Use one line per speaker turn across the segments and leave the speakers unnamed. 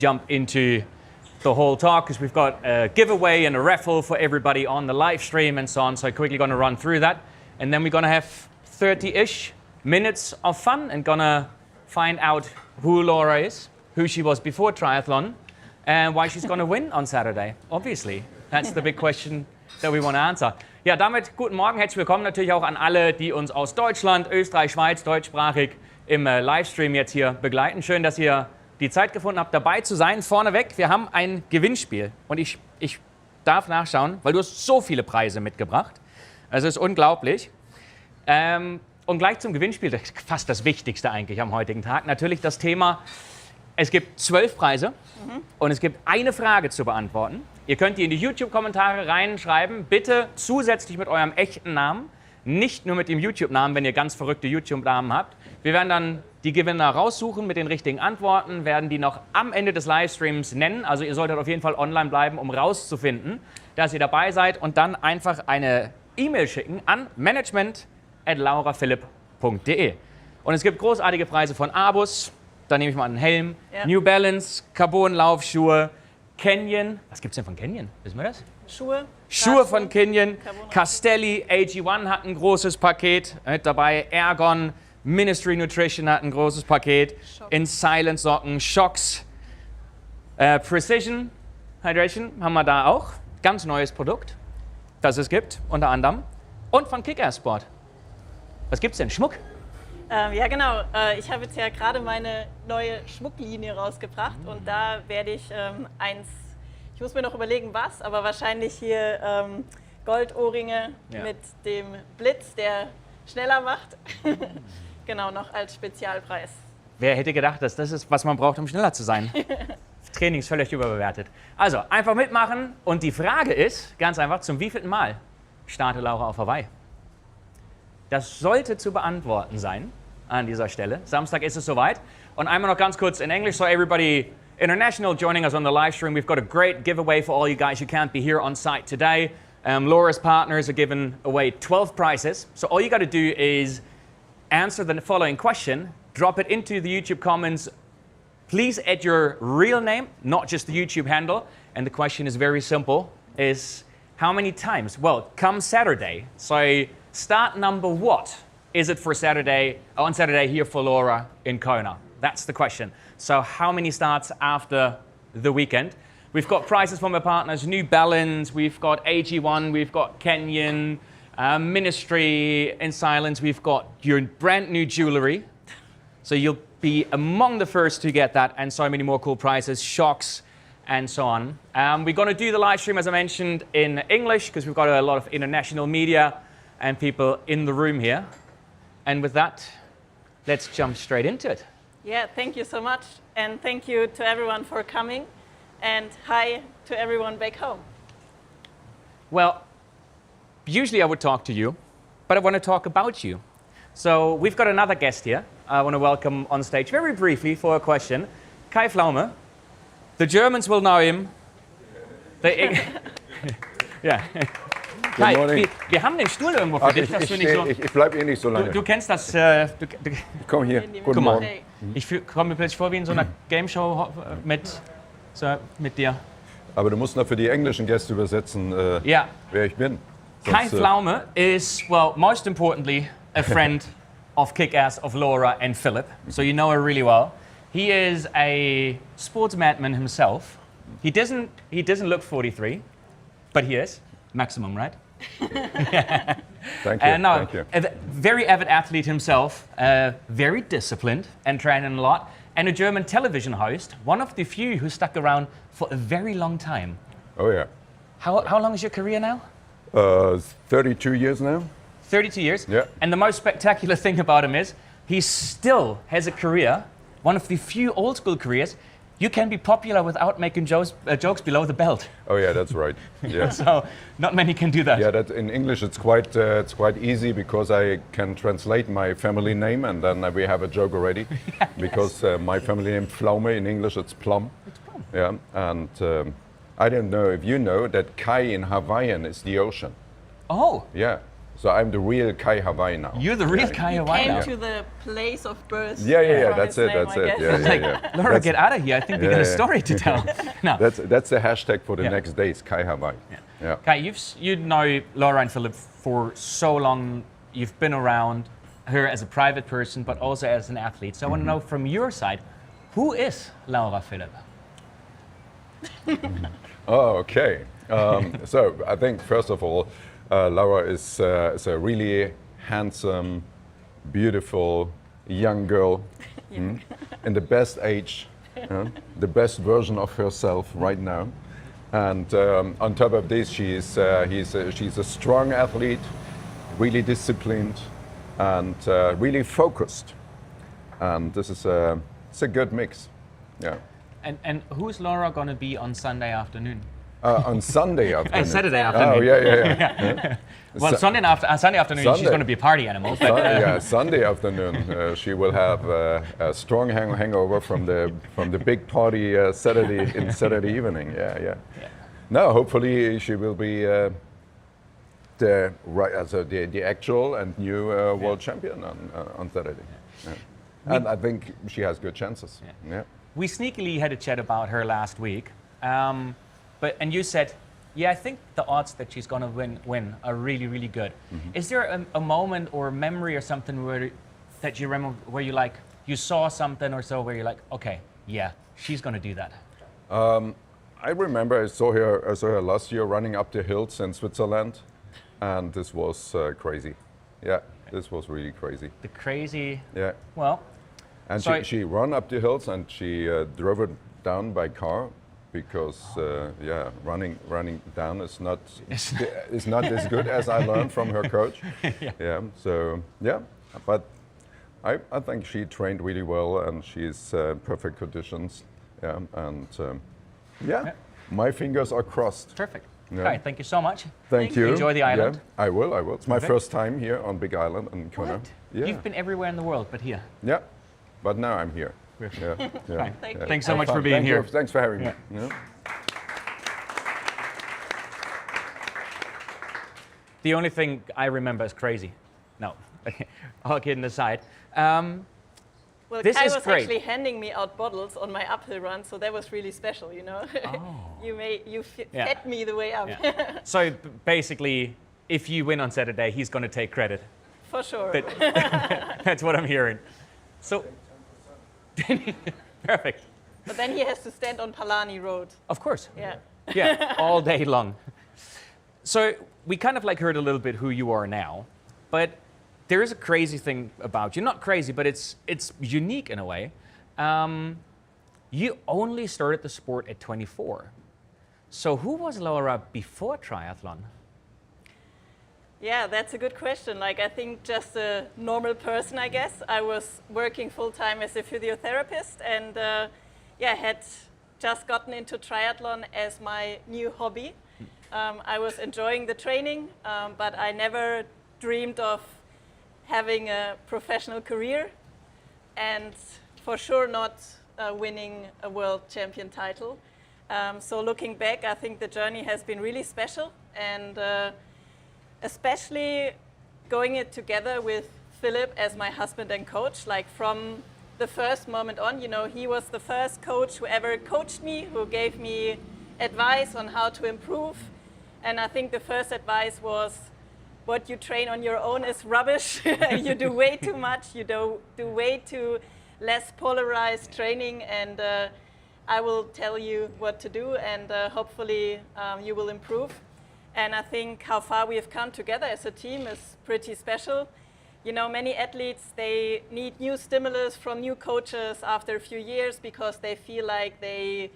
jump into the whole talk because we've got a giveaway and a raffle for everybody on the live stream and so on. So quickly going to run through that. And then we're going to have 30-ish minutes of fun and going to find out who Laura is, who she was before triathlon, and why she's going to win on Saturday. Obviously, that's the big question that we want to answer. Ja, damit guten Morgen, herzlich willkommen natürlich auch an alle, die uns aus Deutschland, Österreich, Schweiz, deutschsprachig im Livestream jetzt hier begleiten. Schön, dass ihr die Zeit gefunden habt, dabei zu sein. Vorneweg, wir haben ein Gewinnspiel und ich darf nachschauen, weil du hast so viele Preise mitgebracht. Also es ist unglaublich. Und gleich zum Gewinnspiel, das ist fast das Wichtigste eigentlich am heutigen Tag. Natürlich das Thema, es gibt 12 Preise und es gibt eine Frage zu beantworten. Ihr könnt die in die YouTube-Kommentare reinschreiben, bitte zusätzlich mit eurem echten Namen, nicht nur mit dem YouTube-Namen, wenn ihr ganz verrückte YouTube-Namen habt. Wir werden dann die Gewinner raussuchen mit den richtigen Antworten, werden die noch am Ende des Livestreams nennen. Also ihr solltet auf jeden Fall online bleiben, um rauszufinden, dass ihr dabei seid und dann einfach eine E-Mail schicken an management@lauraphilipp.de. Und es gibt großartige Preise von Abus, da nehme ich mal einen Helm, ja. New Balance, Carbon-Laufschuhe, Canyon, was gibt es denn von Canyon? Wissen wir das? Schuhe von Canyon, Castelli, AG1 hat ein großes Paket mit dabei, Ergon, Ministry Nutrition hat ein großes Paket, In Silence Socken, Shocks, Precision Hydration haben wir da auch, ganz neues Produkt, das es gibt, unter anderem, und von Kick-Ass Sport. Was gibt's denn? Schmuck?
Ja, genau. Ich habe jetzt ja gerade meine neue Schmucklinie rausgebracht und da werde ich ich muss mir noch überlegen, was, aber wahrscheinlich hier Goldohrringe mit dem Blitz, der schneller macht. Genau, noch als Spezialpreis.
Wer hätte gedacht, dass das ist, was man braucht, um schneller zu sein? Training ist völlig überbewertet. Also, einfach mitmachen und die Frage ist, ganz einfach, zum wievielten Mal startet Laura auf Hawaii? Das sollte zu beantworten sein an dieser Stelle. Samstag ist es soweit. Und einmal noch ganz kurz in Englisch, so everybody international joining us on the live stream. We've got a great giveaway for all you guys who can't be here on site today. Laura's partners are giving away 12 prizes. So all you got to do is answer the following question, drop it into the YouTube comments. Please add your real name, not just the YouTube handle. And the question is very simple, is how many times? Well, come Saturday. So start number what is it for Saturday, on Saturday here for Laura in Kona? That's the question. So how many starts after the weekend? We've got prizes from our partners, New Balance, we've got AG1, we've got Canyon, Ministry, In Silence, we've got your brand new jewelry. So you'll be among the first to get that and so many more cool prizes, Shocks, and so on. We're going to do the live stream, as I mentioned, in English because we've got a lot of international media and people in the room here. And with that, let's jump straight into it.
Yeah, thank you so much. And thank you to everyone for coming. And hi to everyone back home.
Well, usually I would talk to you, but I want to talk about you. So we've got another guest here. I want to welcome on stage very briefly for a question, Kai Pflaume. The Germans will know him. Yeah. Kai, wir haben den Stuhl irgendwo für dich.
Ich bleibe eh nicht so lange.
Du kennst das.
Komm hier.
Guck mal. Ich komme mir plötzlich vor wie in so einer Game Show mit dir.
Aber du musst noch für die englischen Gäste übersetzen, wer ich bin.
Kai Pflaume is, well, most importantly, a friend of Kick-Ass, of Laura and Philip. So you know her really well. He is a sports madman himself. He doesn't look 43, but he is. Maximum, right?
Thank you.
No,
Thank you.
A very avid athlete himself, very disciplined and training a lot, and a German television host, one of the few who stuck around for a very long time.
Oh yeah.
How long is your career now?
32 years now.
32 years?
Yeah.
And the most spectacular thing about him is he still has a career, one of the few old school careers. You can be popular without making jokes below the belt.
Oh yeah, that's right. Yeah.
So not many can do that.
Yeah, that in English it's quite easy because I can translate my family name and then we have a joke already.
Yes.
Because my family name Pflaume in English it's plum.
It's plum.
Yeah, and I don't know if you know that Kai in Hawaiian is the ocean.
Oh.
Yeah. So I'm the real Kai Hawaii now.
You're the real Kai Hawaii
Came
now.
to the place of birth.
Yeah,
from
that's
his
it,
name,
that's
I
it.
guess.
Yeah,
It's like, Laura,
That's-
get out of here. I think we got a story to tell. No.
That's the hashtag for the
Yeah.
next days, Kai Hawaii. Yeah.
Kai, you know Laura and Philip for so long. You've been around her as a private person, but also as an athlete. So I want to know from your side, who is Laura Philipp?
Oh, okay. So I think first of all, Laura is a really handsome, beautiful young girl in the best age, the best version of herself right now. And on top of this, she's a strong athlete, really disciplined, and really focused. And this is it's a good mix. Yeah.
And who's Laura going to be on Sunday afternoon?
On Sunday afternoon.
Saturday afternoon.
Oh, yeah.
Well, Sunday afternoon, she's
Sunday.
going to be a party animal. But,
Yeah, Sunday afternoon, she will have a strong hangover from the big party Saturday evening. Yeah. No, hopefully she will be the actual and new world champion on Saturday. Yeah. And I think she has good chances. Yeah.
we sneakily had a chat about her last week. And you said, yeah, I think the odds that she's going to win are really, really good. Mm-hmm. Is there a moment or a memory or something that you remember where you saw something or so where you're like, okay, yeah, she's going to do that?
I remember I saw her last year running up the hills in Switzerland, and this was crazy. Yeah, this was really crazy.
The crazy.
Yeah.
Well.
And she ran up the hills and she drove it down by car because running down is not as good as I learned from her coach. But I think she trained really well and she's perfect conditions. Yeah, and my fingers are crossed.
Perfect.
Yeah.
All right, thank you so much.
Thank you.
Enjoy the island.
Yeah, I will. It's my first time here on Big Island in Kona.
What?
Yeah.
You've been everywhere in the world, but here.
Yeah, but now I'm here. Yeah.
Fine.
Thank you.
Thanks so much for
Fun.
being
Thank
here.
you. Thanks for having me. Yeah.
The only thing I remember is crazy. No, all kidding aside.
Well,
This
Kai
is
was
great.
actually handing me out bottles on my uphill run, so that was really special, you know. You
Yeah.
fed me the way up.
Yeah. So basically, if you win on Saturday, he's going to take credit.
For sure.
But that's what I'm hearing. So, perfect.
But then he has to stand on Palani Road.
Of course.
Yeah.
Yeah, all day long. So we kind of heard a little bit who you are now, but there is a crazy thing about you. Not crazy, but it's unique in a way. You only started the sport at 24. So who was Laura before triathlon?
Yeah, that's a good question. I think just a normal person, I guess. I was working full-time as a physiotherapist and had just gotten into triathlon as my new hobby. I was enjoying the training, but I never dreamed of having a professional career and for sure not winning a world champion title. So looking back, I think the journey has been really special and especially going it together with Philip as my husband and coach, from the first moment on, he was the first coach who ever coached me, who gave me advice on how to improve. And I think the first advice was, what you train on your own is rubbish. You do way too much. You do way too less polarized training. And I will tell you what to do. And hopefully you will improve. And I think how far we have come together as a team is pretty special. Many athletes, they need new stimulus from new coaches after a few years because they feel like they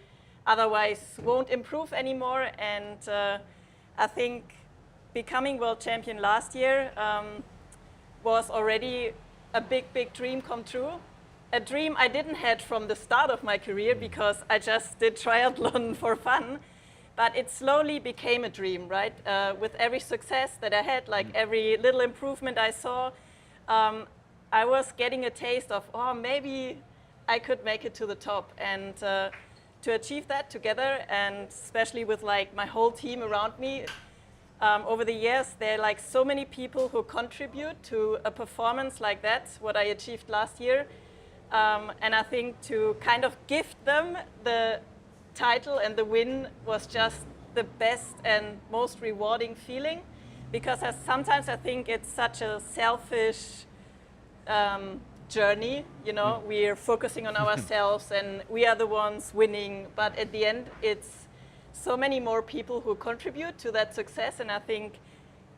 otherwise won't improve anymore. And I think becoming world champion last year was already a big, big dream come true. A dream I didn't have from the start of my career because I just did triathlon for fun. But it slowly became a dream, right? With every success that I had, every little improvement I saw, I was getting a taste of, maybe I could make it to the top. And to achieve that together, and especially with my whole team around me, over the years, there are like so many people who contribute to a performance like that, what I achieved last year. And I think to kind of gift them the title and the win was just the best and most rewarding feeling, because sometimes I think it's such a selfish journey, you know, we're focusing on ourselves and we are the ones winning, but at the end it's so many more people who contribute to that success. And I think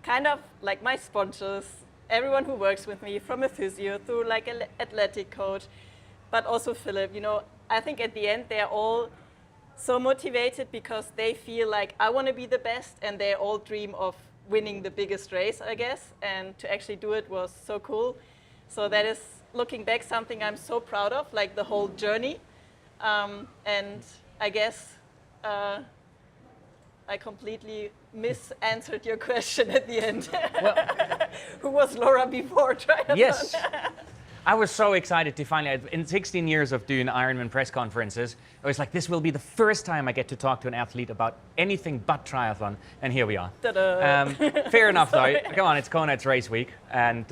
kind of like my sponsors, everyone who works with me, from a physio through like an athletic coach, but also Philip, you know, I think at the end they're all so motivated because they feel like I want to be the best, and they all dream of winning the biggest race, I guess, and to actually do it was so cool. So that is, looking back, something I'm so proud of, like the whole journey. And I guess I completely misanswered your question at the end.
Well,
who was Laura before triathlon?
yes. I was so excited to finally, in 16 years of doing Ironman press conferences, I was like, this will be the first time I get to talk to an athlete about anything but triathlon, and here we are. Fair enough, though. Come on, it's Kona, it's race week, and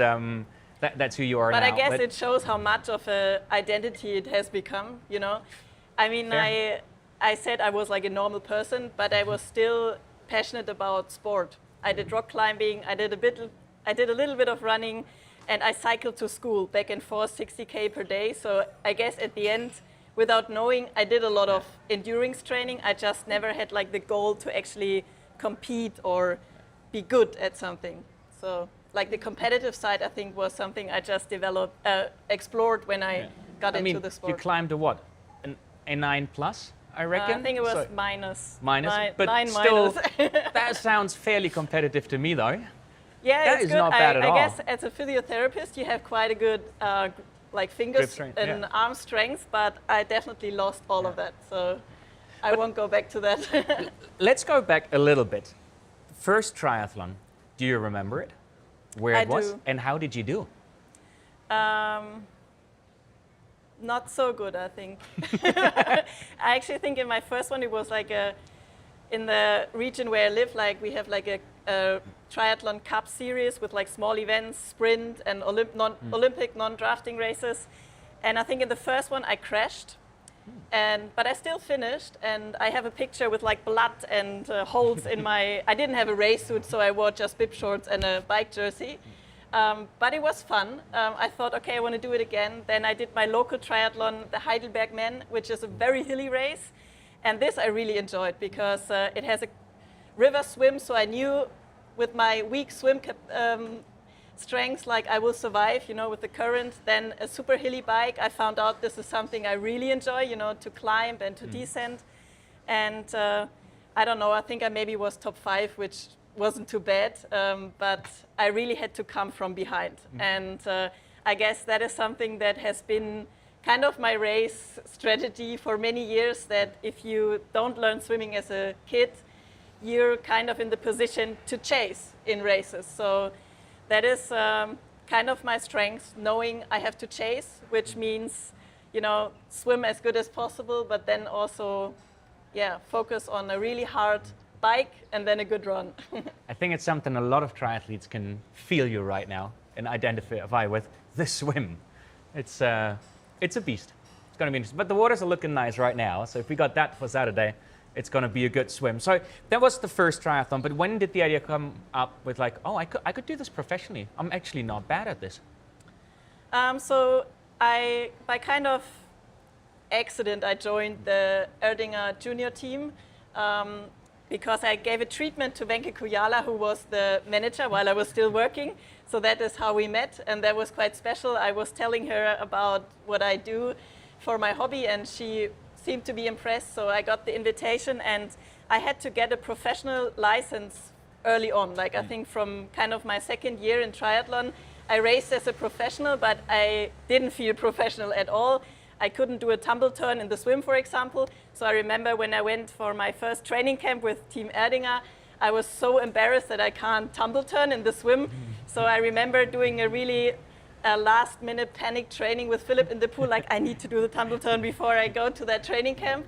that's who you are
but
now.
I guess it shows how much of an identity it has become, you know? I mean, I said I was like a normal person, but I was still passionate about sport. I did rock climbing, I did a little bit of running, and I cycled to school back and forth 60K per day. So I guess at the end, without knowing, I did a lot of endurance training. I just never had like the goal to actually compete or be good at something. So like the competitive side, I think, was something I just explored when I got into the sport.
You climbed a what? An A9 plus, I reckon?
I think it was minus.
Minus? But
nine
still,
minus.
that sounds fairly competitive to me, though.
Yeah,
that
it's
is
good.
not bad at all.
I guess as a physiotherapist, you have quite a good like fingers and arm strength, but I definitely lost all of that. So I won't go back to that.
Let's go back a little bit. First triathlon, do you remember it? Where it was?
Do.
And how did you do?
Not so good, I think. I actually think in my first one, it was like in the region where I live, like we have like a triathlon cup series with like small events, sprint and Olympic non-drafting races. And I think in the first one I crashed, but I still finished, and I have a picture with like blood and holes in my, I didn't have a race suit, so I wore just bib shorts and a bike jersey. But it was fun. I thought, okay, I want to do it again. Then I did my local triathlon, the Heidelberg Men, which is a very hilly race. And this I really enjoyed because it has a river swim, so I knew with my weak swim strengths, like I will survive, you know, with the current. Then a super hilly bike, I found out this is something I really enjoy, you know, to climb and to descend. And I don't know, I think I maybe was top 5, which wasn't too bad, but I really had to come from behind. And I guess that is something that has been kind of my race strategy for many years, that if you don't learn swimming as a kid, you're kind of in the position to chase in races. So that is kind of my strength, knowing I have to chase, which means, you know, swim as good as possible, but then also, focus on a really hard bike and then a good run.
I think it's something a lot of triathletes can feel you right now and identify with, the swim. It's a beast. It's going to be interesting. But the waters are looking nice right now, so if we got that for Saturday, it's going to be a good swim. So that was the first triathlon, but when did the idea come up with like, oh, I could do this professionally. I'm actually not bad at this.
So by kind of accident, I joined the Erdinger junior team because I gave a treatment to Wenke Kujala, who was the manager while I was still working. So that is how we met, and that was quite special. I was telling her about what I do for my hobby, and she seemed to be impressed. So I got the invitation, and I had to get a professional license early on. Like I think from kind of my second year in triathlon, I raced as a professional, but I didn't feel professional at all. I couldn't do a tumble turn in the swim, for example. So I remember when I went for my first training camp with Team Erdinger, I was so embarrassed that I can't tumble turn in the swim. So I remember doing a really last-minute panic training with Philip in the pool, like I need to do the tumble turn before I go to that training camp.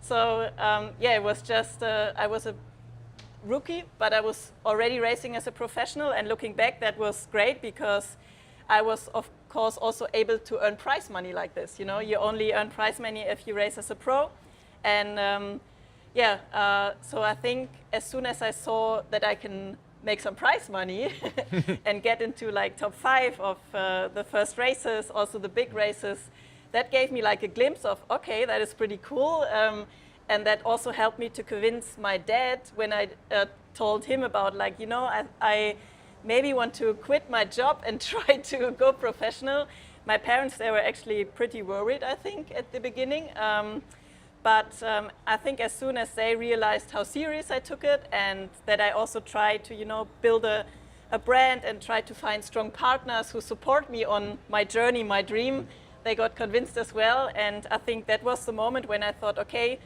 So it was just, I was rookie, but I was already racing as a professional. And looking back, that was great because I was, of course, also able to earn prize money like this. You know, you only earn prize money if you race as a pro. And so I think as soon as I saw that I can make some prize money and get into like top 5 of the first races, also the big races, that gave me like a glimpse of, okay, that is pretty cool. And that also helped me to convince my dad when I told him about like, you know, I maybe want to quit my job and try to go professional. My parents, they were actually pretty worried, I think, at the beginning. But I think as soon as they realized how serious I took it and that I also tried to, you know, build a brand and try to find strong partners who support me on my journey, my dream, they got convinced as well. And I think that was the moment when I thought, okay,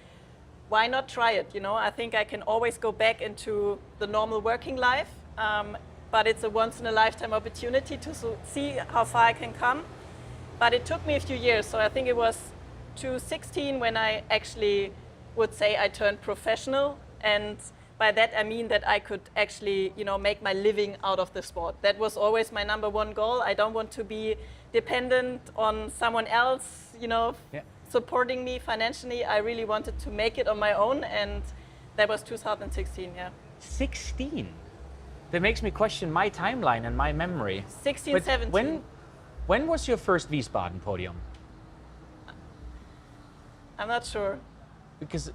why not try it? You know, I think I can always go back into the normal working life, but it's a once-in-a-lifetime opportunity to see how far I can come. But it took me a few years, so I think it was 2016 when I actually would say I turned professional, and by that I mean that I could actually, you know, make my living out of the sport. That was always my number one goal. I don't want to be dependent on someone else, you know, supporting me financially. I really wanted to make it on my own, and that was 2016, yeah.
16? That makes me question my timeline and my memory.
16,
But
17.
when was your first Wiesbaden podium?
I'm not sure.
Because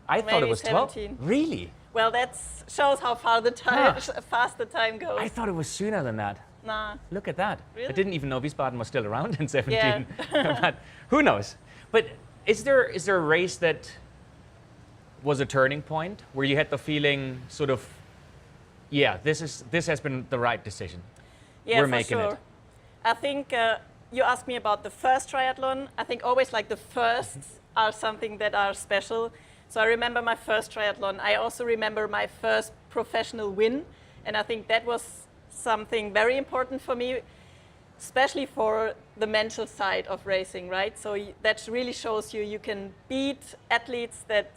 I thought it
Maybe
was 12.
17.
Really?
Well, that shows how far the time, fast the time goes.
I thought it was sooner than that.
Nah.
Look at that. I
Really?
didn't even know Wiesbaden was still around in 17.
Yeah.
But who knows? But is there a race that was a turning point where you had the feeling sort of, yeah, this has been the right decision?
Yeah,
We're
for
making
sure.
it.
I think you asked me about the first triathlon. I think always like the firsts are something that are special. So I remember my first triathlon. I also remember my first professional win. And I think that was something very important for me, especially for the mental side of racing, right? So that really shows you can beat athletes that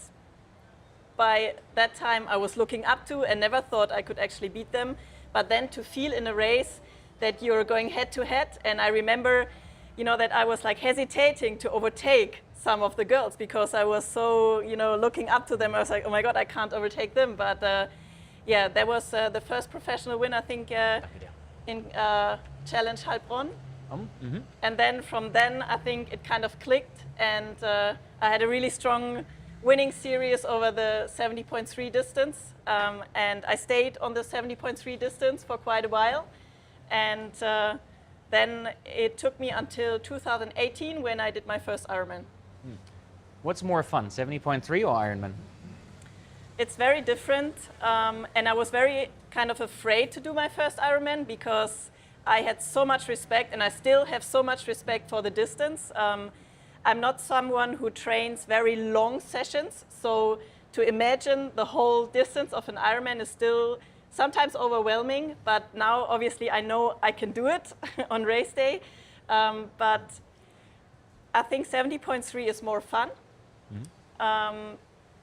by that time I was looking up to and never thought I could actually beat them. But then to feel in a race that you're going head to head. And I remember, you know, that I was like hesitating to overtake some of the girls because I was so, you know, looking up to them. I was like, oh my God, I can't overtake them. But yeah, that was the first professional win, I think, in Challenge Heilbronn. And then from then, I think it kind of clicked. And I had a really strong winning series over the 70.3 distance. And I stayed on the 70.3 distance for quite a while. And then it took me until 2018 when I did my first Ironman.
What's more fun, 70.3 or Ironman?
It's very different. And I was very kind of afraid to do my first Ironman because I had so much respect, and I still have so much respect for the distance. I'm not someone who trains very long sessions. So to imagine the whole distance of an Ironman is still sometimes overwhelming, but now obviously I know I can do it on race day. But I think 70.3 is more fun.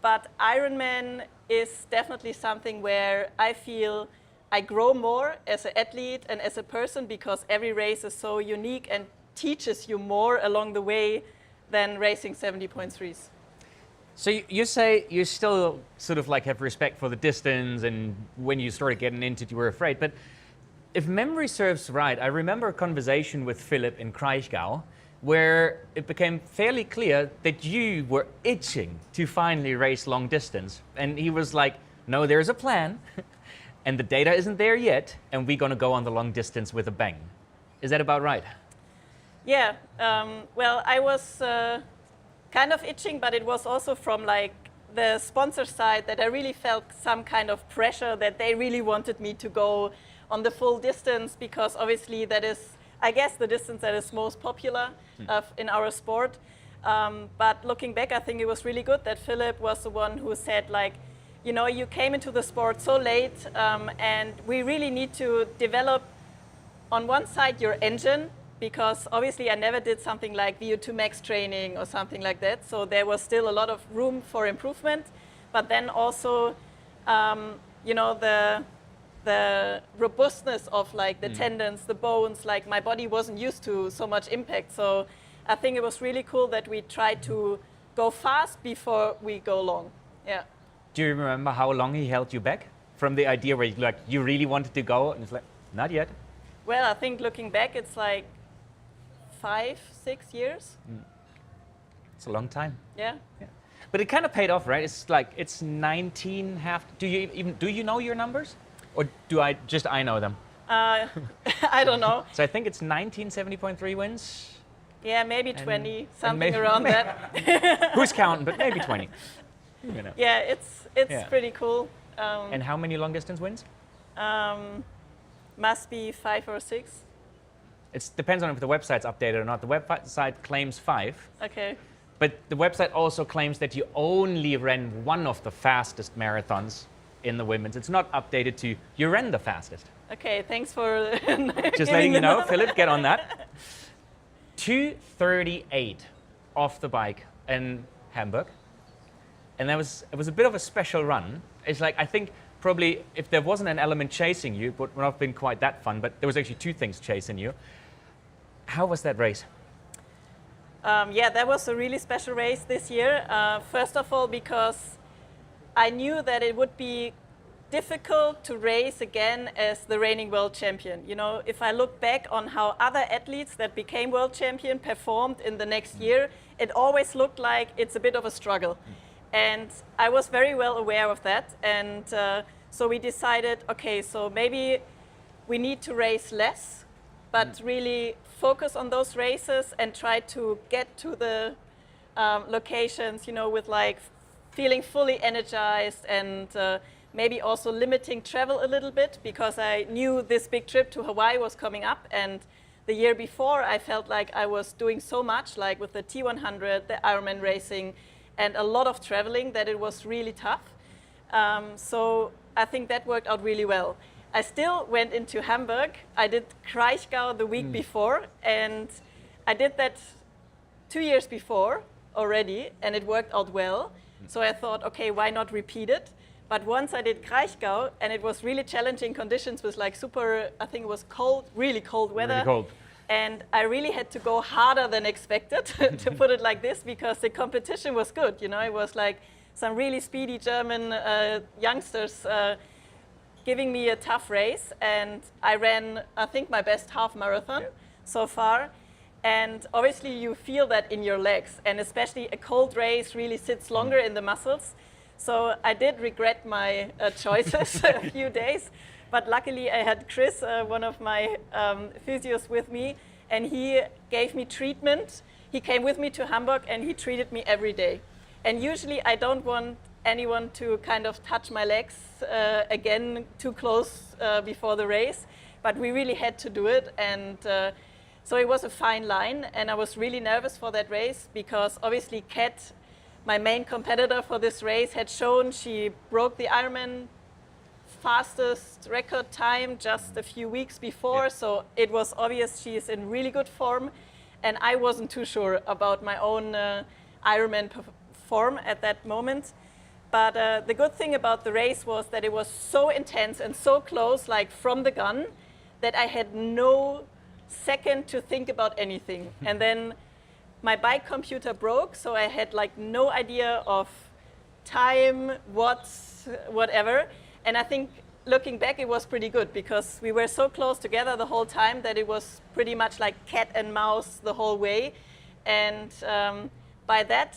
But Ironman is definitely something where I feel I grow more as an athlete and as a person because every race is so unique and teaches you more along the way than racing 70.3s.
So you say you still sort of like have respect for the distance, and when you started getting into it, you were afraid. But if memory serves right, I remember a conversation with Philip in Kraichgau where it became fairly clear that you were itching to finally race long distance. And he was like, no, there's a plan, and the data isn't there yet, and we're going to go on the long distance with a bang. Is that about right?
Yeah, well, I was kind of itching, but it was also from like the sponsor side that I really felt some kind of pressure that they really wanted me to go on the full distance because obviously that is, I guess, the distance that is most popular in our sport. But looking back, I think it was really good that Philip was the one who said like, you know, you came into the sport so late and we really need to develop on one side your engine, because obviously I never did something like VO2 max training or something like that. So there was still a lot of room for improvement. But then also you know, the robustness of like the tendons, the bones, like my body wasn't used to so much impact. So I think it was really cool that we tried to go fast before we go long. Yeah.
Do you remember how long he held you back from the idea where you really wanted to go and it's like, not yet?
Well, I think looking back, it's like 5, 6 years.
It's a long time.
Yeah.
But it kind of paid off, right? It's like, it's 19 half. Do you know your numbers? Or do I know them?
I don't know.
So I think it's 19 70.3 wins.
Yeah, maybe 20, something
maybe-
around that.
Who's counting? But maybe 20. You know.
Yeah, it's
Yeah.
pretty cool.
And how many long distance wins?
Must be 5 or 6.
It depends on if the website's updated or not. The website claims 5,
Okay.
but the website also claims that you only ran one of the fastest marathons in the women's. It's not updated to you ran the fastest.
Okay, thanks for
Just letting you know, Philip, get on that. 2:38 off the bike in Hamburg. And it was a bit of a special run. It's like, I think probably if there wasn't an element chasing you, it would not have been quite that fun, but there was actually 2 things chasing you. How was that race?
Yeah, that was a really special race this year. First of all, because I knew that it would be difficult to race again as the reigning world champion. You know, if I look back on how other athletes that became world champion performed in the next year, it always looked like it's a bit of a struggle. And I was very well aware of that. And so we decided, okay, so maybe we need to race less, but really focus on those races and try to get to the locations, you know, with like feeling fully energized and maybe also limiting travel a little bit, because I knew this big trip to Hawaii was coming up. And the year before, I felt like I was doing so much, like with the T100, the Ironman racing, and a lot of traveling, that it was really tough. So I think that worked out really well. I still went into Hamburg. I did Kraichgau the week before, and I did that 2 years before already, and it worked out well. So I thought, okay, why not repeat it? But once I did Kraichgau, and it was really challenging conditions with like super, I think it was cold, really cold weather.
Really cold.
And I really had to go harder than expected, to put it like this, because the competition was good. You know, it was like some really speedy German youngsters giving me a tough race. And I ran, I think, my best half marathon so far. And obviously you feel that in your legs. And especially a cold race really sits longer in the muscles. So I did regret my choices a few days. But luckily I had Chris, one of my physios, with me, and he gave me treatment. He came with me to Hamburg and he treated me every day. And usually I don't want anyone to kind of touch my legs again too close before the race, but we really had to do it. And so it was a fine line, and I was really nervous for that race because obviously Kat, my main competitor for this race, had shown she broke the Ironman fastest record time just a few weeks before, so it was obvious she is in really good form, and I wasn't too sure about my own Ironman form at that moment. But the good thing about the race was that it was so intense and so close, like from the gun, that I had no second to think about anything. And then my bike computer broke, so I had like no idea of time, watts, whatever. And I think looking back, it was pretty good because we were so close together the whole time that it was pretty much like cat and mouse the whole way. And by that,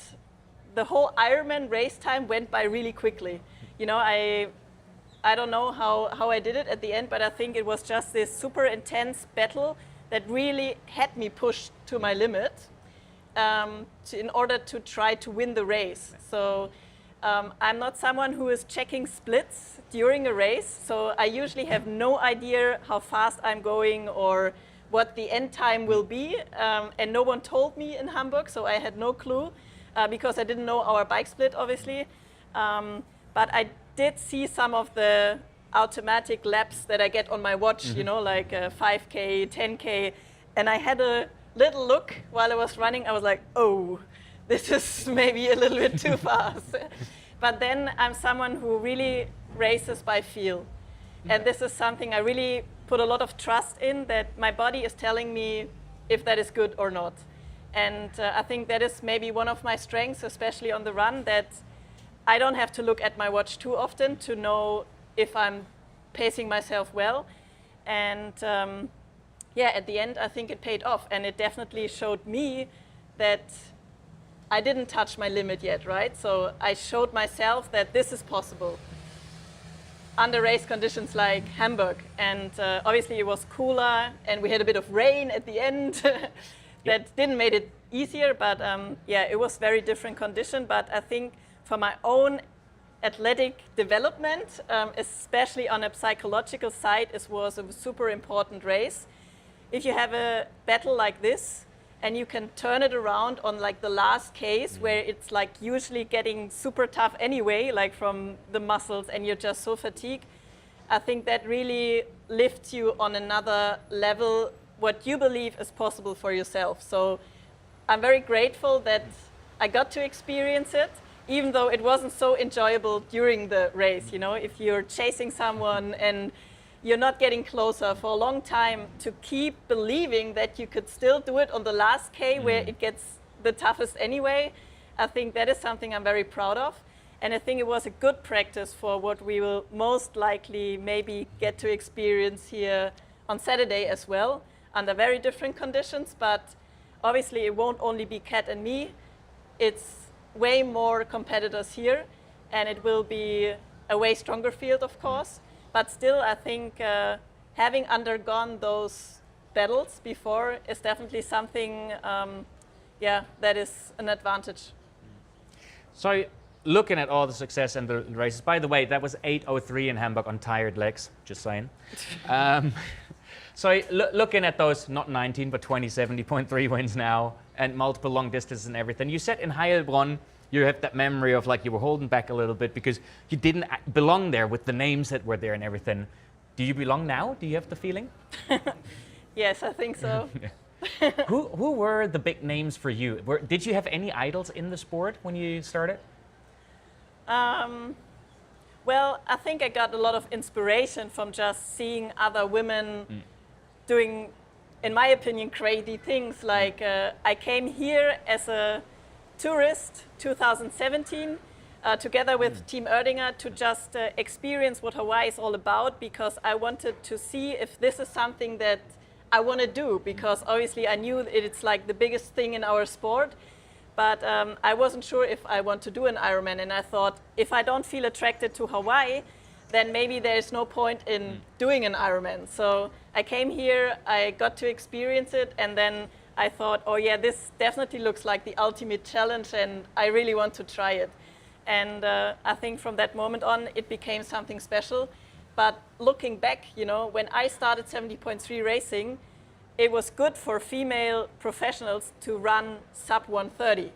the whole Ironman race time went by really quickly. You know, I don't know how I did it at the end, but I think it was just this super intense battle that really had me pushed to my limit in order to try to win the race. So I'm not someone who is checking splits during a race, so I usually have no idea how fast I'm going or what the end time will be, and no one told me in Hamburg, so I had no clue because I didn't know our bike split, obviously. But I did see some of the automatic laps that I get on my watch, you know, like 5K, 10K, and I had a little look while I was running. I was like, oh, this is maybe a little bit too fast. But then I'm someone who really races by feel. And this is something I really put a lot of trust in, that my body is telling me if that is good or not. And I think that is maybe one of my strengths, especially on the run, that I don't have to look at my watch too often to know if I'm pacing myself well. And yeah, at the end, I think it paid off. And it definitely showed me that I didn't touch my limit yet, right? So I showed myself that this is possible under race conditions like Hamburg. And obviously it was cooler and we had a bit of rain at the end that didn't make it easier, but yeah, it was very different condition. But I think for my own athletic development, especially on a psychological side, it was a super important race. If you have a battle like this, and you can turn it around on like the last case where it's like usually getting super tough anyway, like from the muscles, and you're just so fatigued, I think that really lifts you on another level, what you believe is possible for yourself. So I'm very grateful that I got to experience it, even though it wasn't so enjoyable during the race. You know, if you're chasing someone and you're not getting closer for a long time, to keep believing that you could still do it on the last K where it gets the toughest anyway, I think that is something I'm very proud of. And I think it was a good practice for what we will most likely maybe get to experience here on Saturday as well, under very different conditions. But obviously it won't only be Kat and me, it's way more competitors here, and it will be a way stronger field, of course. But still, I think having undergone those battles before is definitely something, yeah, that is an advantage.
So, looking at all the success and the races, by the way, that was 8:03 in Hamburg on tired legs, just saying. So, looking at those, not 19, but 20, 70.3 wins now, and multiple long distances and everything. You said in Heilbronn, you have that memory of like you were holding back a little bit because you didn't belong there with the names that were there and everything. Do you belong now? Do you have the feeling?
Yes, I think so.
Who were the big names for you? Did you have any idols in the sport when you started?
Well, I think I got a lot of inspiration from just seeing other women doing, in my opinion, crazy things. Like I came here as a tourist 2017 together with Team Oerdinger to just experience what Hawaii is all about, because I wanted to see if this is something that I want to do, because obviously I knew it's like the biggest thing in our sport, but I wasn't sure if I want to do an Ironman, and I thought if I don't feel attracted to Hawaii, then maybe there's no point in doing an Ironman. So I came here, I got to experience it, and then I thought, oh yeah, this definitely looks like the ultimate challenge and I really want to try it. And I think from that moment on, it became something special. But looking back, you know, when I started 70.3 racing, it was good for female professionals to run sub 130.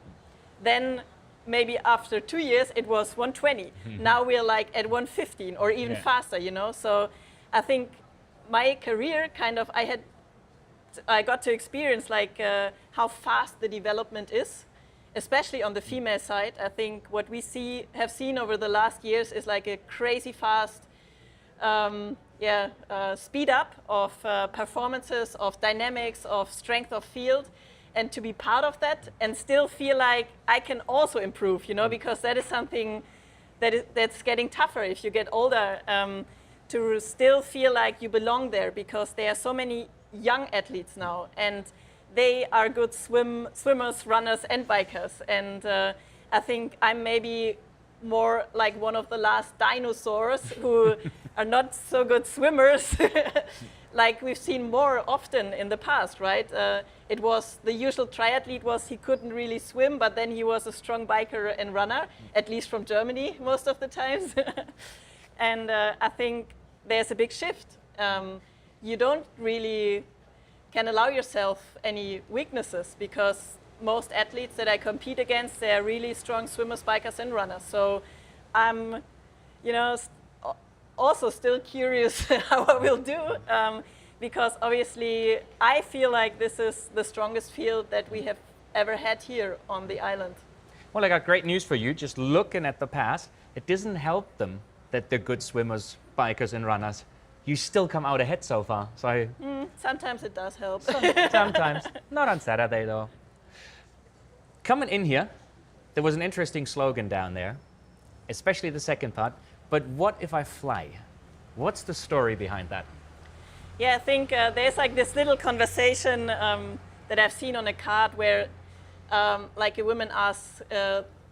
Then maybe after 2 years, it was 120. Now we're like at 115 or even faster, you know. So I think my career kind of, I got to experience like how fast the development is, especially on the female side. I think what we have seen over the last years is like a crazy fast speed up of performances, of dynamics, of strength of field, and to be part of that and still feel like I can also improve, you know, because that is something that's getting tougher if you get older, to still feel like you belong there, because there are so many young athletes now, and they are good swimmers, runners, and bikers. And I think I'm maybe more like one of the last dinosaurs who are not so good swimmers, like we've seen more often in the past, right? It was the usual triathlete was he couldn't really swim, but then he was a strong biker and runner, at least from Germany most of the times. And I think there's a big shift. You don't really can allow yourself any weaknesses, because most athletes that I compete against, they're really strong swimmers, bikers, and runners. So I'm, you know, also still curious how I will do, because obviously I feel like this is the strongest field that we have ever had here on the island.
Well, I got great news for you. Just looking at the past, it doesn't help them that the good swimmers, bikers and runners, you still come out ahead so far. So
Sometimes it does help.
sometimes, not on Saturday though. Coming in here, there was an interesting slogan down there, especially the second part, but what if I fly? What's the story behind that?
Yeah, I think there's like this little conversation that I've seen on a card where like a woman asks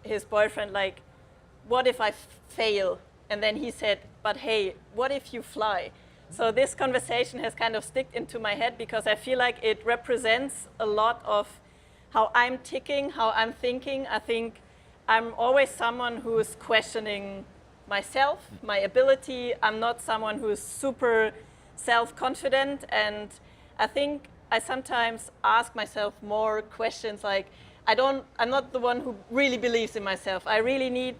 his boyfriend, like, what if I fail? And then he said, but hey, what if you fly? So this conversation has kind of stuck into my head because I feel like it represents a lot of how I'm ticking, how I'm thinking. I think I'm always someone who's questioning myself, my ability. I'm not someone who's super self-confident, and I think I sometimes ask myself more questions like, I'm not the one who really believes in myself. I really need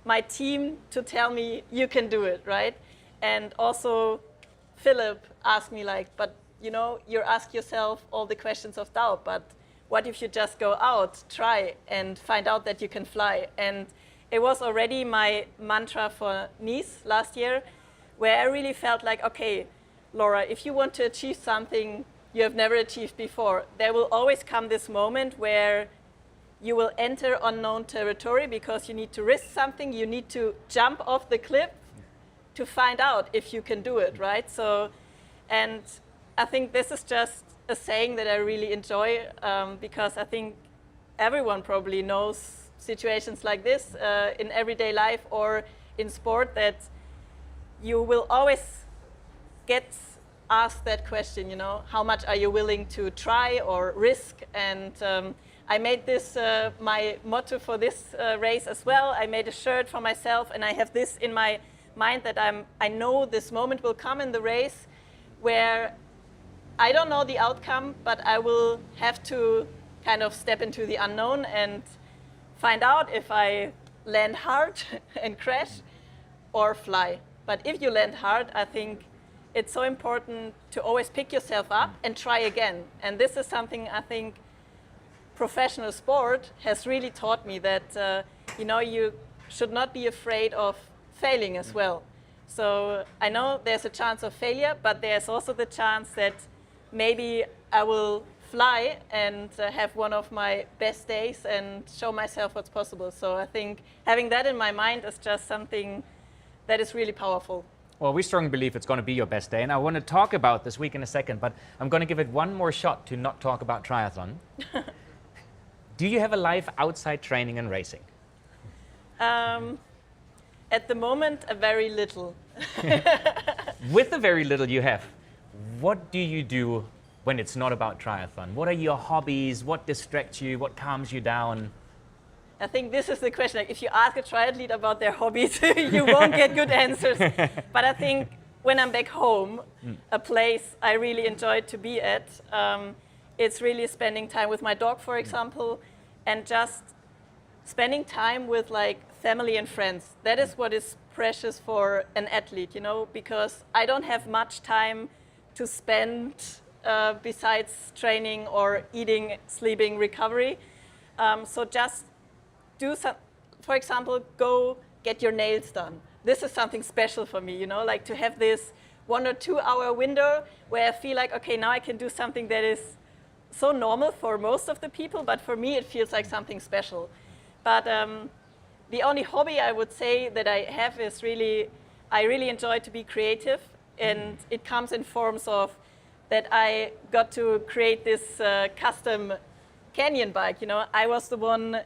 my team to tell me you can do it, right? And also Philip asked me like, but you know, you ask yourself all the questions of doubt, but what if you just go out, try and find out that you can fly? And it was already my mantra for Nice last year, where I really felt like, okay, Laura, if you want to achieve something you have never achieved before, there will always come this moment where you will enter unknown territory because you need to risk something, you need to jump off the cliff to find out if you can do it, right? So, and I think this is just a saying that I really enjoy because I think everyone probably knows situations like this in everyday life or in sport, that you will always get asked that question, you know, how much are you willing to try or risk? And I made this my motto for this race as well. I made a shirt for myself, and I have this in my mind that I know this moment will come in the race where I don't know the outcome, but I will have to kind of step into the unknown and find out if I land hard and crash or fly. But if you land hard, I think it's so important to always pick yourself up and try again. And this is something I think professional sport has really taught me, that you know, you should not be afraid of failing as well. So I know there's a chance of failure, but there's also the chance that maybe I will fly and have one of my best days and show myself what's possible. So I think having that in my mind is just something that is really powerful.
Well, we strongly believe it's going to be your best day, and I want to talk about this week in a second, but I'm going to give it one more shot to not talk about triathlon. Do you have a life outside training and racing?
At the moment, a very little.
With the very little you have, what do you do when it's not about triathlon? What are your hobbies? What distracts you? What calms you down?
I think this is the question. Like, if you ask a triathlete about their hobbies, you won't get good answers. But I think when I'm back home, a place I really enjoy to be at, it's really spending time with my dog, for example, and just spending time with like family and friends. That is what is precious for an athlete, you know, because I don't have much time to spend besides training or eating, sleeping, recovery. So just do some, for example, go get your nails done. This is something special for me, you know, like to have this 1 or 2 hour window where I feel like, okay, now I can do something that is so normal for most of the people, but for me it feels like something special. But the only hobby I would say that I have is really, I really enjoy to be creative, and it comes in forms of that I got to create this custom Canyon bike, you know. I was the one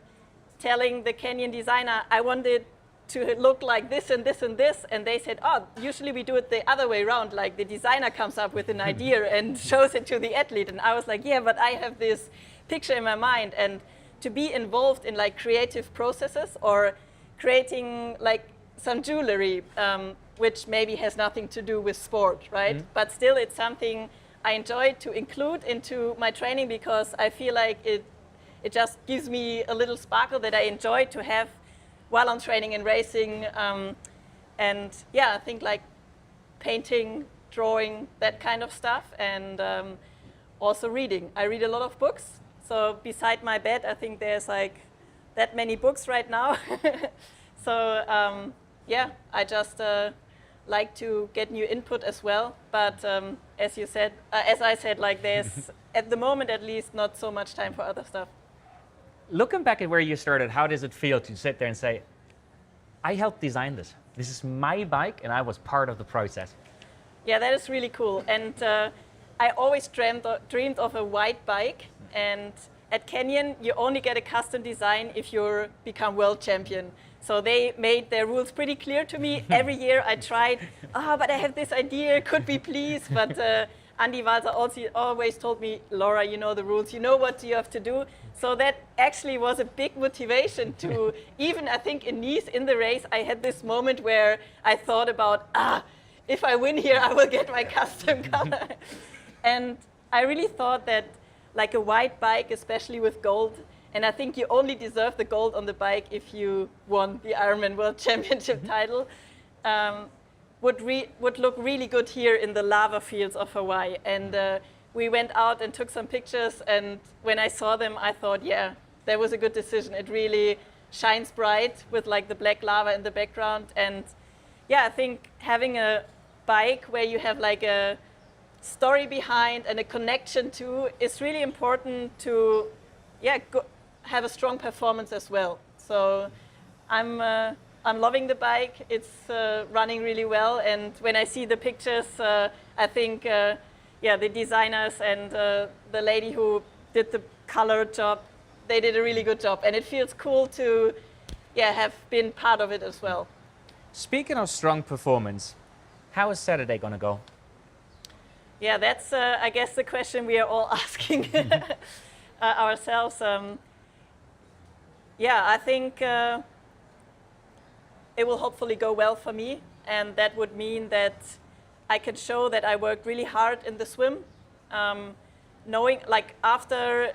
telling the Canyon designer, I wanted to look like this and this and this, and they said, oh, usually we do it the other way around, like the designer comes up with an idea and shows it to the athlete. And I was like, yeah, but I have this picture in my mind. And to be involved in like creative processes or creating like some jewelry, which maybe has nothing to do with sport, right? But still it's something I enjoy to include into my training because I feel like it just gives me a little sparkle that I enjoy to have while I'm training and racing. And yeah, I think like painting, drawing, that kind of stuff, and also reading. I read a lot of books. So beside my bed, I think there's like that many books right now. So yeah, I just like to get new input as well. But as you said, as I said, like there's at the moment at least not so much time for other stuff.
Looking back at where you started, how does it feel to sit there and say, I helped design this. This is my bike and I was part of the process.
Yeah, that is really cool. And I always dreamed of a white bike. And at Canyon, you only get a custom design if you become world champion. So they made their rules pretty clear to me. Every year I tried, but I have this idea, could we please? But Andy Walser also always told me, Laura, you know the rules, you know what you have to do. So that actually was a big motivation to, even I think in Nice, in the race, I had this moment where I thought about, if I win here, I will get my custom color. And I really thought that like a white bike, especially with gold, and I think you only deserve the gold on the bike if you won the Ironman World Championship title, would look really good here in the lava fields of Hawaii. And we went out and took some pictures, and when I saw them, I thought, yeah, that was a good decision. It really shines bright with like the black lava in the background. And yeah, I think having a bike where you have like a story behind and a connection to is really important to, yeah, have a strong performance as well. So I'm loving the bike. It's running really well, and when I see the pictures, I think, yeah, the designers and the lady who did the color job, they did a really good job, and it feels cool to, yeah, have been part of it as well.
Speaking of strong performance, how is Saturday going to go?
Yeah, that's, I guess, the question we are all asking ourselves. Yeah, I think it will hopefully go well for me, and that would mean that I can show that I worked really hard in the swim. Knowing, like after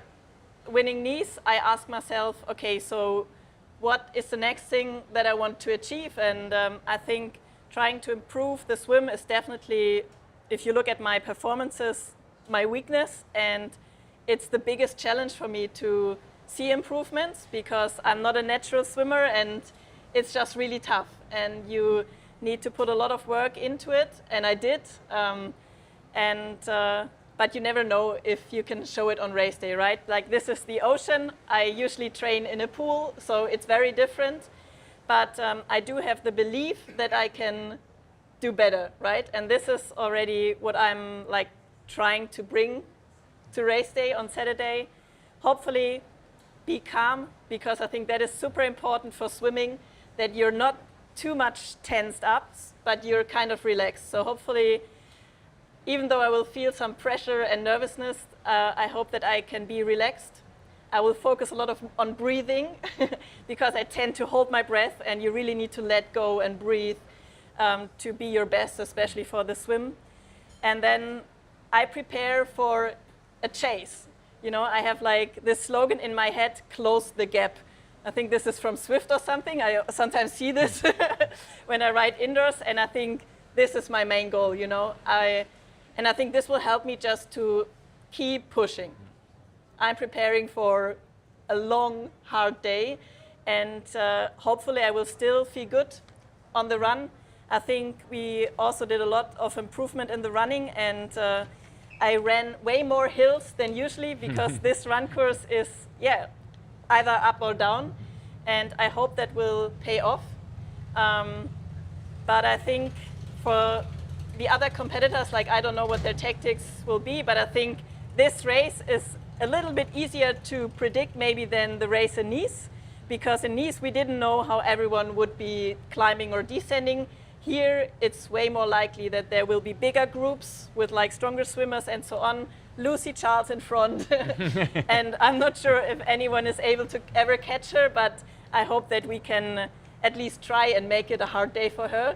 winning Nice, I asked myself, okay, so what is the next thing that I want to achieve? And I think trying to improve the swim is definitely, if you look at my performances, my weakness, and it's the biggest challenge for me to see improvements because I'm not a natural swimmer and it's just really tough and you need to put a lot of work into it, and I did. But you never know if you can show it on race day, right? Like this is the ocean. I usually train in a pool, so it's very different. But I do have the belief that I can do better, right? And this is already what I'm like trying to bring to race day on Saturday. Hopefully be calm, because I think that is super important for swimming, that you're not too much tensed up, but you're kind of relaxed. So hopefully, even though I will feel some pressure and nervousness, I hope that I can be relaxed. I will focus a lot on breathing because I tend to hold my breath, and you really need to let go and breathe to be your best, especially for the swim. And then I prepare for a chase. You know, I have like this slogan in my head, close the gap. I think this is from Swift or something. I sometimes see this when I ride indoors, and I think this is my main goal, you know. And I think this will help me just to keep pushing. I'm preparing for a long, hard day, and hopefully I will still feel good on the run. I think we also did a lot of improvement in the running, and I ran way more hills than usually because this run course is, yeah, either up or down, and I hope that will pay off. But I think for the other competitors, like I don't know what their tactics will be, but I think this race is a little bit easier to predict maybe than the race in Nice, because in Nice we didn't know how everyone would be climbing or descending. Here it's way more likely that there will be bigger groups with like stronger swimmers and so on. Lucy Charles in front, and I'm not sure if anyone is able to ever catch her, but I hope that we can at least try and make it a hard day for her.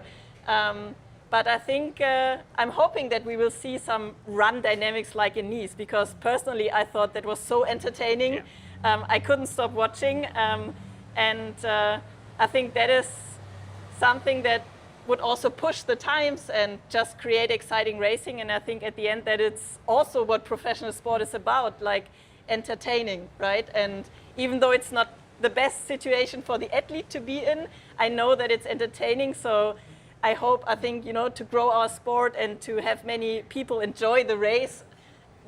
But I think I'm hoping that we will see some run dynamics like in Nice, because personally I thought that was so entertaining. Yeah. I couldn't stop watching, and I think that is something that would also push the times and just create exciting racing. And I think at the end that it's also what professional sport is about, like entertaining, right? And even though it's not the best situation for the athlete to be in. I know that it's entertaining, so I think, to grow our sport and to have many people enjoy the race,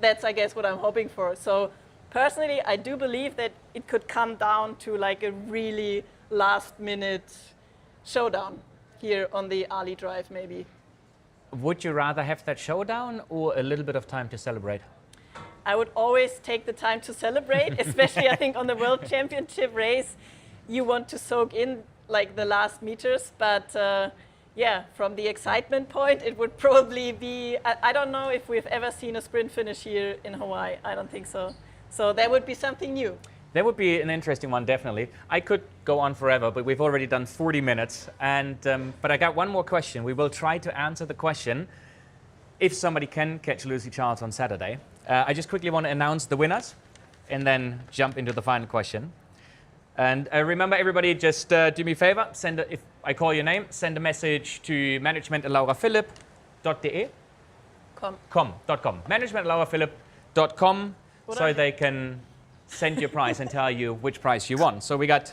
that's, I guess, what I'm hoping for. So personally, I do believe that it could come down to like a really last-minute showdown here on the Ali Drive, maybe.
Would you rather have that showdown or a little bit of time to celebrate?
I would always take the time to celebrate, especially I think on the World Championship race, you want to soak in like the last meters, but from the excitement point, it would probably be, I don't know if we've ever seen a sprint finish here in Hawaii. I don't think so. So that would be something new.
That would be an interesting one, definitely. I could go on forever, but we've already done 40 minutes. And but I got one more question. We will try to answer the question if somebody can catch Lucy Charles on Saturday. I just quickly want to announce the winners and then jump into the final question. And remember, everybody, just do me a favor. If I call your name, send a message to management@lauraphilipp.de. .com. Management@lauraphilipp.com, so they can send you a prize and tell you which prize you won. So we got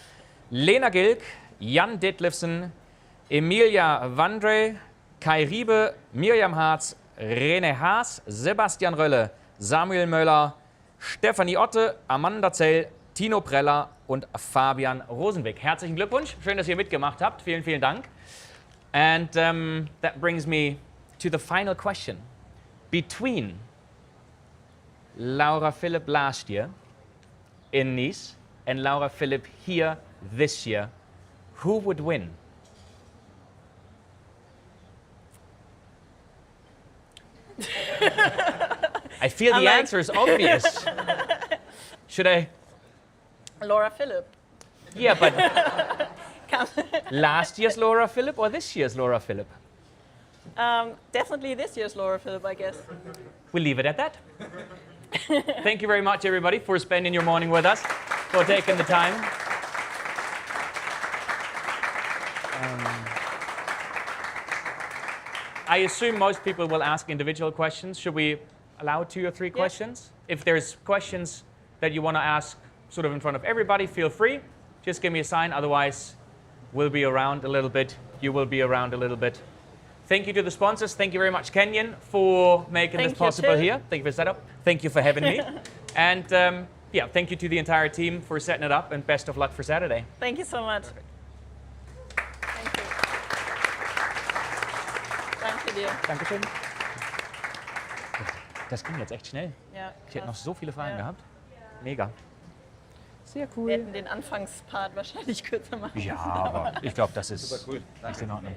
Lena Gilk, Jan Detlefsen, Emilia Vandre, Kai Riebe, Miriam Harz, René Haas, Sebastian Rölle, Samuel Möller, Stefanie Otte, Amanda Zell, Tino Preller und Fabian Rosenweg. Herzlichen Glückwunsch. Schön, dass ihr mitgemacht habt. Vielen, vielen Dank. And that brings me to the final question. Between Laura Philipp last year in Nice and Laura Philipp here this year, who would win? I feel the answer is obvious. Should I?
Laura Philipp.
Yeah, but last year's Laura Philipp or this year's Laura Philipp?
Definitely this year's Laura Philipp, I guess.
We'll leave it at that. Thank you very much, everybody, for spending your morning with us, for taking the time. I assume most people will ask individual questions. Should we allow 2 or 3 questions? If there's questions that you want to ask sort of in front of everybody, feel free. Just give me a sign. Otherwise, we'll be around a little bit. You will be around a little bit. Thank you to the sponsors. Thank you very much, Kenyon, for making this possible here. Thank you for the setup. Thank you for having me. And thank you to the entire team for setting it up, and best of luck for Saturday.
Thank you so much. Thank you. Danke dir.
Dankeschön. Das ging jetzt echt schnell.
Ja,
Ich hätte noch so viele Fragen
Ja.
gehabt. Mega. Sehr cool.
Wir hätten den Anfangspart wahrscheinlich kürzer machen
Ja, aber ich glaube, das ist in Ordnung.